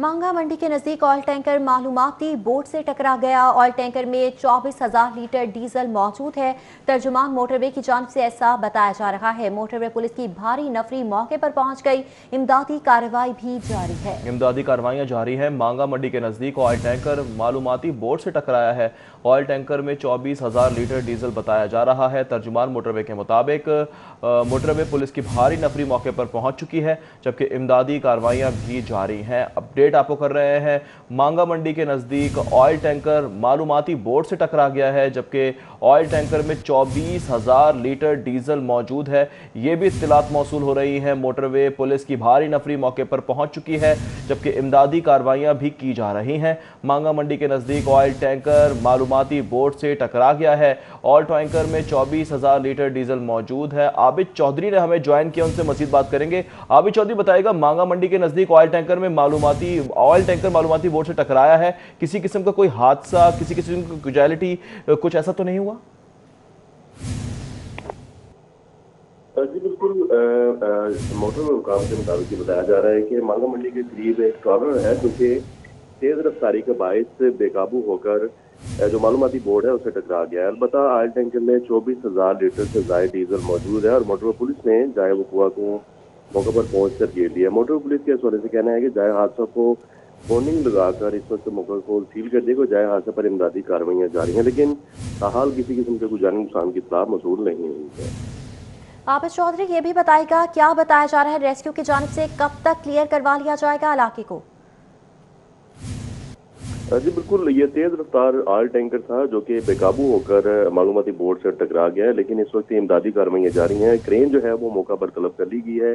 मांगा मंडी के नजदीक ऑयल टैंकर मालूमाती बोट से टकरा गया। ऑयल टैंकर में 24,000 लीटर डीजल मौजूद है। तर्जुमान मोटरवे की जानिब से ऐसा बताया जा रहा है। मोटरवे पुलिस की भारी नफरी मौके पर पहुंच गई। इमदादी कार्रवाई भी जारी है। इमदादी कार्रवाइयां जारी है। मांगा मंडी के नजदीक ऑयल टैंकर मालूमाती बोट से टकराया है। ऑयल टैंकर में 24,000 लीटर डीजल बताया जा रहा है। तर्जुमान मोटरवे के मुताबिक मोटरवे पुलिस की भारी नफरी मौके पर पहुंच चुकी है, जबकि इमदादी कार्रवाइयां भी जारी हैं। अपडेट आपको कर रहे हैं। मांगा मंडी के नजदीक ऑयल टैंकर मालूमाती बोट से टकरा गया है, जबकि ऑयल टैंकर में 24,000 लीटर डीजल मौजूद है। ये भी इत्तलात मौसूल हो रही है। मोटरवे पुलिस की भारी नफरी मौके पर पहुंच चुकी है, जबकि इमदादी कार्रवाइयां भी की जा रही हैं। मांगा मंडी के नजदीक ऑयल टैंकर मालूमाती बोट से टकरा गया है। ऑयल टैंकर में 24,000 लीटर डीजल मौजूद है। आबिद चौधरी ने हमें ज्वाइन किया, उनसे मजीद बात करेंगे। आबिद चौधरी बताएगा, मांगा मंडी के नजदीक ऑयल टैंकर मालूमाती बोट से टकराया है। किसी किस्म का कोई हादसा, किसी किस्म की कैजुअलिटी, कुछ ऐसा तो नहीं हुआ? जी बिल्कुल, मोटरवे हुकाम के मुताबिक बताया जा रहा है कि मांगा मंडी के करीब एक ट्रॉलर है जो कि तेज रफ्तारी के बायस बेकाबू होकर जो मालूमाती बोर्ड है उसे टकरा गया है। अलबत्ता ऑयल टैंकर में 24,000 लीटर से ज्यादा डीजल मौजूद है और मोटरवे पुलिस ने जाए वकुआ को मौके पर पहुंचकर घेर लिया। मोटरवे पुलिस के इस वजह से कहना है कि जाए हादसा को वार्निंग लगाकर इस वक्त मौके को सील कर दिया। जाए हादसे पर इमदादी कार्रवाइयां जारी हैं, लेकिन ताहाल किसी किस्म के कोई जानी नुकसान की इत्तला मौसूल नहीं हुई है। आबिद चौधरी ये भी बताएगा, क्या बताया जा रहा है रेस्क्यू की जानिब से, कब तक क्लियर करवा लिया जाएगा इलाके को? जी बिल्कुल, ये तेज रफ्तार ऑयल टैंकर था जो कि बेकाबू होकर मालूमाती बोर्ड से टकरा गया है, लेकिन इस वक्त इमदादी कार्रवाइयां जारी हैं। क्रेन जो है वो मौका पर तलब कर ली गई है।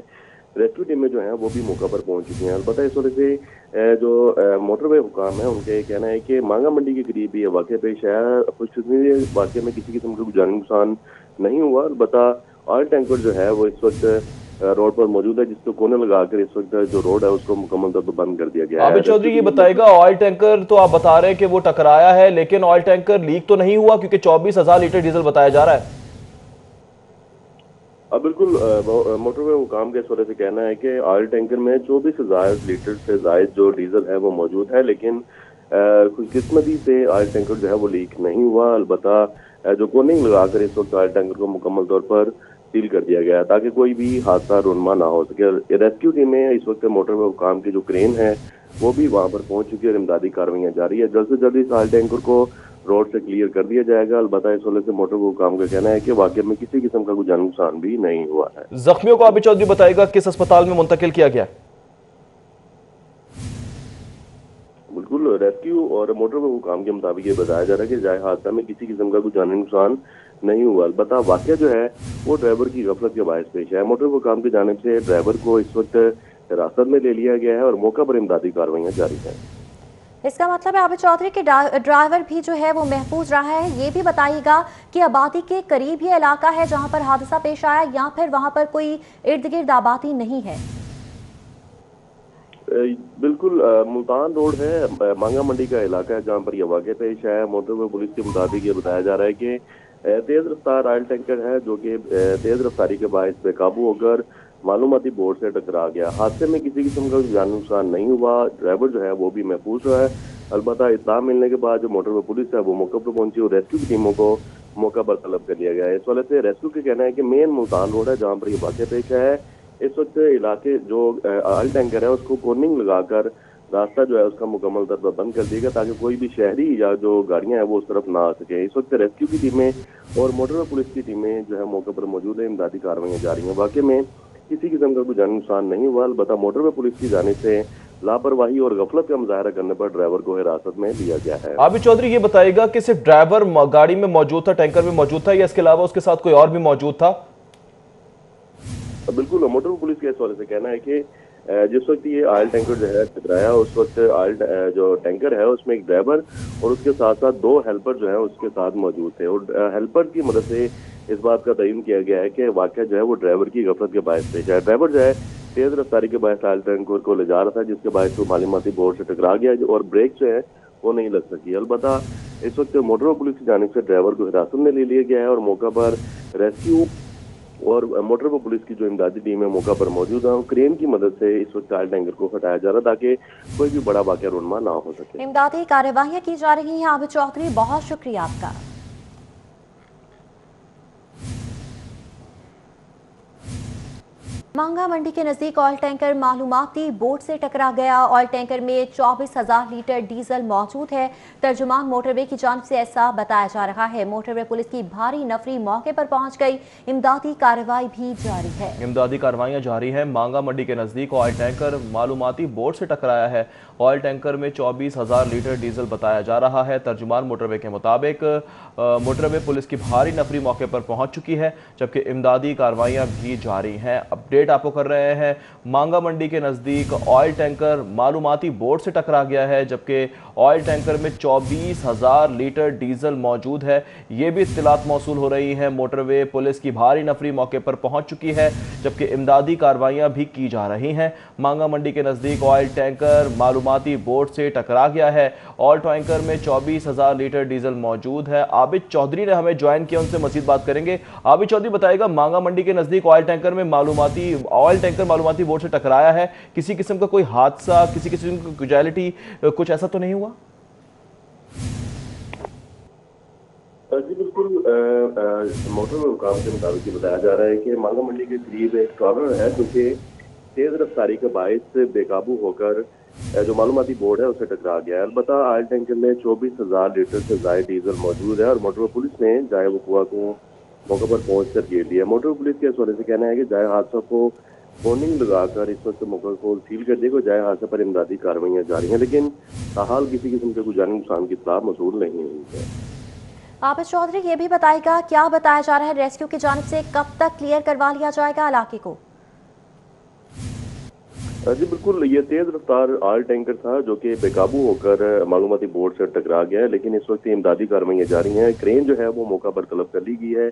रेस्क्यू टीमें जो हैं वो भी मौका पर पहुंच चुकी हैं। अलबत्ता इस वजह से जो मोटरवे हुकाम है उनके कहना है कि मांगा मंडी के करीब ये वाक़या पेश आया। खुशकिस्मती वाक़े में किसी किस्म का जानी नुकसान नहीं हुआ। अलबत्ता ऑयल टैंकर जो है वो इस वक्त रोड पर मौजूद है, जिसको कोने लगाकर इस वक्त जो रोड है उसको मुकम्मल तौर पर बंद कर दिया गया है। आबिद चौधरी ये बताएगा, ऑयल टैंकर तो आप बता रहे हैं कि वो टकराया है, लेकिन ऑयल टैंकर लीक तो नहीं हुआ, क्योंकि 24,000 लीटर डीजल बताया जा रहा है। अब बिल्कुल, मोटरवे हुकाम के इस वजह से कहना है कि ऑयल टैंकर में 24,000 लीटर से जायद जो डीजल है वो मौजूद है, लेकिन खुशकिस्मती से ऑयल टैंकर जो है वो लीक नहीं हुआ। अलबत्ता जो कोनिंग लगाकर इस वक्त ऑयल टैंकर को मुकम्मल तौर पर सील कर दिया गया ताकि कोई भी हादसा रुनमा ना हो सके। रेस्क्यू टीमें इस वक्त मोटरवे हुकाम की जो क्रेन है वो भी वहां पर पहुंच चुकी है और इमदादी कार्रवाइयां जारी है। जल्द से जल्द इस ऑयल टैंकर को रोड से क्लियर कर दिया जाएगा। अलबत्ता इस वजह से मोटरवे हुकाम का कहना है कि वाकई में किसी किस्म का कोई जान नुकसान भी नहीं हुआ है। जख्मियों को आबिद चौधरी बताएगा किस अस्पताल में मुंतकिल किया गया? बिल्कुल, रेस्क्यू और मोटरवे हुकाम के मुताबिक ये बताया जा रहा है कि जाए हादसा में किसी किस्म का कोई जानी नुकसान नहीं हुआ। अलबत्ता वाकया जो है वो ड्राइवर की गफलत के बायस पेश है। मोटरवे हुकाम की जानिब से ड्राइवर को इस वक्त हिरासत में ले लिया गया है और मौका पर इमदादी कार्रवाइयां जारी हैं। इसका मतलब है आबिद चौधरी के ड्राइवर भी जो है वो महफूज रहा है। ये भी बताइएगा कि आबादी के करीब ये इलाका है जहां पर हादसा पेश आया, या फिर वहां पर कोई इर्द गिर्द आबादी नहीं है? बिल्कुल, मुल्तान रोड है, मांगा मंडी का इलाका है जहां पर यह वाक़या पेश आया। मोटरवे पुलिस के मुताबिक ये बताया जा रहा है कि तेज रफ्तार ऑयल टैंकर है जो कि तेज रफ्तारी के बायस बेकाबू होकर मालूमाती बोर्ड से टकरा गया। हादसे में किसी किस्म का जान नुकसान नहीं हुआ। ड्राइवर जो है वो भी महफूज रहा है। अलबत्ता इत्तला मिलने के बाद जो मोटरवे पुलिस है वो मौके पर पहुंची और रेस्क्यू की टीमों को मौका पर तलब कर लिया गया है। इस वजह से रेस्क्यू के कहना है कि मेन मुल्तान रोड है जहाँ पर यह वाक़या पेश है। इस वक्त इलाके जो ऑयल टैंकर है उसको कोर्निंग लगाकर रास्ता जो है उसका मुकम्मल तौर पर बंद कर दिएगा ताकि कोई भी शहरी या जो गाड़ियां हैं वो उस तरफ ना आ सके। इस वक्त रेस्क्यू की टीमें और मोटरवे पुलिस की टीमें जो है मौके पर मौजूद है। इमदादी कार्रवाइयां जारी हैं। वाकई में किसी किस्म का कोई जानी नुकसान नहीं हुआ। अलबत्ता मोटरवे पुलिस की जानिब से लापरवाही और गफलत का मुजाहरा करने पर ड्राइवर को हिरासत में लिया गया है। आबिद चौधरी ये बताएगा कि सिर्फ ड्राइवर गाड़ी में मौजूद था, टैंकर में मौजूद था, या इसके अलावा उसके साथ कोई और भी मौजूद था? बिल्कुल, मोटरवे पुलिस के इस वाले से कहना है कि जिस वक्त ये ऑयल टैंकर जो है टकराया उस वक्त ऑयल जो टैंकर है उसमें एक ड्राइवर और उसके साथ साथ 2 हेल्पर जो है उसके साथ मौजूद थे और हेल्पर की मदद से इस बात का तयन किया गया है कि वाकया जो है वो ड्राइवर की गफलत के बायस पेश है। ड्राइवर जो है तेज रफ्तारी के बायस ऑयल टैंकर को ले जा रहा था, जिसके बायस वो मालूमाती बोर्ड से टकरा गया और ब्रेक जो है वो नहीं लग सकी। अलबत्ता इस वक्त मोटरवे पुलिस की जानिब से ड्राइवर को हिरासत में ले लिया गया है और मौका पर रेस्क्यू और मोटर पुलिस की जो इमदादी टीम है मौका पर मौजूद है, क्रेन की मदद से इस वक्त ऑयल टैंकर को हटाया जा रहा है ताकि कोई भी बड़ा वाकया रुनमा ना हो सके। इमदादी कार्यवाहियां की जा रही हैं। आबिद चौधरी, बहुत शुक्रिया आपका। मांगा मंडी के नजदीक ऑयल टैंकर मालूमाती बोट से टकरा गया। ऑयल टैंकर में 24,000 लीटर डीजल मौजूद है। तर्जुमान मोटरवे की जानिब से ऐसा बताया जा रहा है। मोटरवे पुलिस की भारी नफरी मौके पर पहुंच गई। इमदादी कार्रवाई भी जारी है। इमदादी कार्रवाइयां जारी है। मांगा मंडी के नजदीक ऑयल टैंकर मालूमाती बोट से टकराया है। ऑयल टैंकर में 24,000 लीटर डीजल बताया जा रहा है। तर्जुमान मोटरवे के मुताबिक मोटरवे पुलिस की भारी नफरी मौके पर पहुंच चुकी है, जबकि इमदादी कार्रवाइयां भी जारी हैं। अपडेट आपको कर रहे हैं। मांगा मंडी के नजदीक ऑयल टैंकर मालूमाती बोट से टकरा गया है, जबकि ऑयल टैंकर में 24,000 लीटर डीजल मौजूद है। ये भी इत्तलात मौसूल हो रही है। मोटरवे पुलिस की भारी नफरी मौके पर पहुंच चुकी है, जबकि इमदादी कार्रवाइयां भी की जा रही हैं। मांगा मंडी के नजदीक ऑयल टैंकर मालूमाती बोट से टकरा गया है। ऑयल टैंकर में 24,000 लीटर डीजल मौजूद है। आबिद चौधरी ने हमें ज्वाइन किया, उनसे मजीद बात करेंगे। आबिद चौधरी बताएगा, मांगा मंडी के नजदीक ऑयल टैंकर मालूमाती बोट से टकराया है। किसी किस्म का कोई हादसा, किसी किस्म की कैजुअलिटी, कुछ ऐसा तो नहीं हुआ? जी बिल्कुल, मोटर हुकाम के मुताबिक बताया जा रहा है कि मांगा मंडी के करीब एक ट्रॉलर है जो कि तेज रफ्तारी के बायस बेकाबू होकर जो मालूमाती बोर्ड है उसे टकरा गया है। अलबत्ता ऑयल टैंकर में 24,000 लीटर से ज्यादा डीजल मौजूद है और मोटर पुलिस ने जाए वकुआ को मौके पर पहुंचकर घेर लिया। मोटर पुलिस के हवाले से कहना है कि जाए हादसा को वार्निंग लगाकर इस वक्त मौके को सील कर दिया। जाए हादसे पर इमदादी कार्रवाइयां जारी हैं, लेकिन ताहाल किसी किस्म के कोई जानी नुकसान की इत्तला मौसूल नहीं हुई है। आबिद चौधरी, ये भी बताएगा, क्या बताया जा रहा है रेस्क्यू की जानिब से, कब तक क्लियर करवा लिया जाएगा इलाके को? जी बिल्कुल, ये तेज रफ्तार ऑयल टैंकर था जो कि बेकाबू होकर मालूमाती बोर्ड से टकरा गया है, लेकिन इस वक्त इमदादी कार्रवाइयां जारी हैं। क्रेन जो है वो मौका पर तलब कर ली गई है।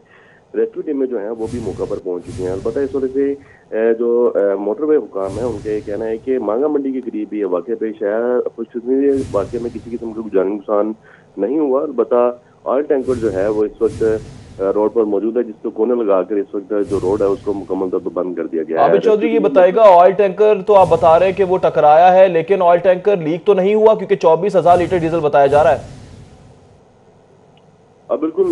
रेस्क्यू टीमें जो हैं वो भी मौका पर पहुंच चुकी हैं। अलबत्ता इस वजह से जो मोटरवे हुकाम है उनके कहना है कि मांगा मंडी के करीब ये वाक़या पेश आया। खुशकिस्मती वाक़े में किसी किस्म का जानी नुकसान नहीं हुआ। अलबत्ता ऑयल टैंकर जो है वो इस वक्त रोड पर मौजूद है, जिसको कोने लगाकर इस वक्त जो रोड है उसको मुकम्मल तौर पर बंद कर दिया गया है। आबिद चौधरी, ये बताएगा, ऑयल टैंकर तो आप बता रहे हैं कि वो टकराया है, लेकिन ऑयल टैंकर लीक तो नहीं हुआ, क्योंकि 24,000 लीटर डीजल बताया जा रहा है। अब बिल्कुल,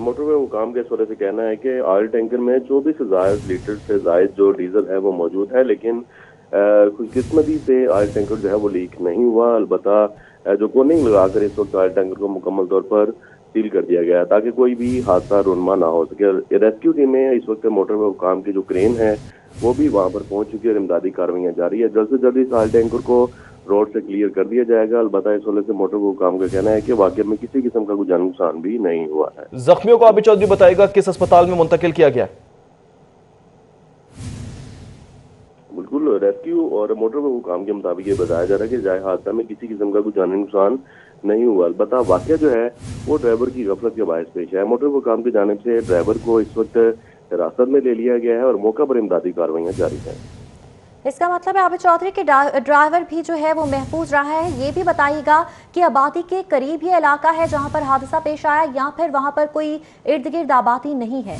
मोटरवे हुकाम के इस वजह से कहना है कि ऑयल टैंकर में 24,000 लीटर से जायद जो डीजल है वो मौजूद है, लेकिन खुशकिस्मती से ऑयल टैंकर जो है वो लीक नहीं हुआ। अलबत्ता जो कोनिंग लगाकर इस वक्त ऑयल टैंकर को मुकम्मल तौर पर सील कर दिया गया ताकि कोई भी हादसा रुनमा ना हो सके। रेस्क्यू टीमें इस वक्त मोटरवे हुकाम की जो क्रेन है वो भी वहां पर पहुंच चुकी है और इमदादी कार्रवाइयां जारी है। जल्द से जल्द इस ऑयल टैंकर को रोड से क्लियर कर दिया जाएगा। अलबत्ता इस वजह से मोटर हुकाम का कहना है कि वाकई में किसी किस्म का कोई जान नुकसान भी नहीं हुआ है। जख्मियों को आबिद चौधरी बताएगा किस अस्पताल में मुंतकिल किया गया? बिल्कुल, रेस्क्यू और मोटर हुकाम के मुताबिक ये बताया जा रहा है कि जाए हादसा में किसी किस्म का कोई जानी नुकसान नहीं हुआ। अलबत्ता वाकया जो है वो ड्राइवर की गफलत के बायस पेश है। मोटर हुकाम की जानिब से ड्राइवर को इस वक्त हिरासत में ले लिया गया है और मौका पर इमदादी कार्रवाइयां जारी हैं। इसका मतलब है आबिद चौधरी के ड्राइवर भी जो है वो महफूज रहा है। ये भी बताइएगा कि आबादी के करीब ये इलाका है जहां पर हादसा पेश आया, या फिर वहां पर कोई इर्द गिर्द आबादी नहीं है?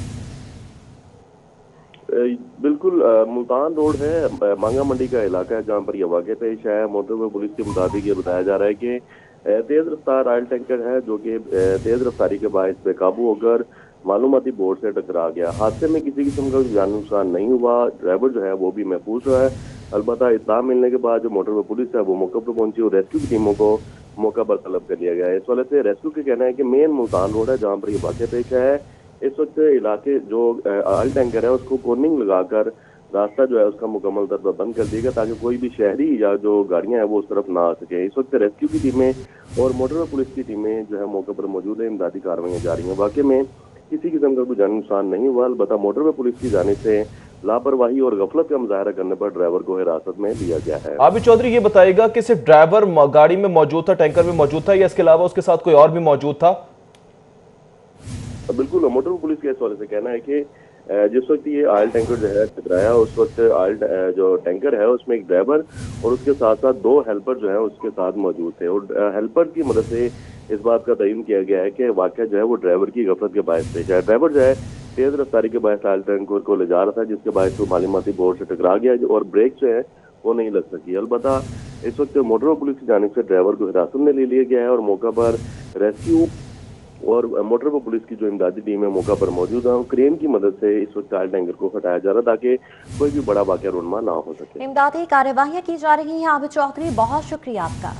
बिल्कुल, मुल्तान रोड है, मांगा मंडी का इलाका है जहां पर यह वाक़या पेश आया। मोटरवे पुलिस के मुताबिक ये बताया जा रहा है कि तेज रफ्तार ऑयल टैंकर है जो कि तेज रफ्तारी के बायस बेकाबू होकर मालूमाती बोर्ड से टकरा गया। हादसे में किसी किस्म का जान नुकसान नहीं हुआ। ड्राइवर जो है वो भी महफूज रहा है। अलबत्ता इत्तला मिलने के बाद जो मोटरवे पुलिस है वो मौके पर पहुंची और रेस्क्यू की टीमों को मौका पर तलब कर लिया गया है। इस वजह से रेस्क्यू के कहना है कि मेन मुल्तान रोड है जहाँ पर यह वाक़या पेश है। इस वक्त इलाके जो ऑयल टैंकर है उसको कोर्निंग लगाकर रास्ता जो है उसका मुकम्मल तौर पर बंद कर दिएगा ताकि कोई भी शहरी या जो गाड़ियां हैं वो उस तरफ ना आ सके। इस वक्त रेस्क्यू की टीमें और मोटर पुलिस की टीमें जो है मौके पर मौजूद है। इमदादी कार्रवाइयां जारी हैं। वाकई में किसी किस्म का कोई जानी नुकसान नहीं हुआ। अलबत्ता मोटर पुलिस की जानिब से लापरवाही और गफलत का मुजाहरा करने पर ड्राइवर को हिरासत में लिया गया है। आबिद चौधरी, ये बताएगा कि सिर्फ ड्राइवर गाड़ी में मौजूद था, टैंकर में मौजूद था, या इसके अलावा उसके साथ कोई और भी मौजूद था? बिल्कुल, मोटर पुलिस के इस वाले से कहना है कि जिस वक्त ये ऑयल टैंकर जो है टकराया उस वक्त ऑयल जो टैंकर है उसमें एक ड्राइवर और उसके साथ साथ 2 हेल्पर जो है उसके साथ मौजूद थे और हेल्पर की मदद से इस बात का तयन किया गया है कि वाकया जो है वो ड्राइवर की गफलत के बायस पेश है। ड्राइवर जो है तेज रफ्तारी के बायस ऑयल टैंकर को ले जा रहा था, जिसके बायस वो मालूमाती बोर्ड से टकरा गया और ब्रेक जो है वो नहीं लग सकी। अलबत्ता इस वक्त मोटर पुलिस की जानिब से ड्राइवर को हिरासत में ले लिया गया है और मौका पर रेस्क्यू और मोटर पुलिस की जो इमदादी टीम है मौका पर मौजूद है। क्रेन की मदद से इस वक्त ऑयल टैंकर को हटाया जा रहा ताकि कोई भी बड़ा वाकया रुनमा ना हो सके। इमदादी कार्यवाहियां की जा रही हैं। आबिद चौधरी, बहुत शुक्रिया आपका।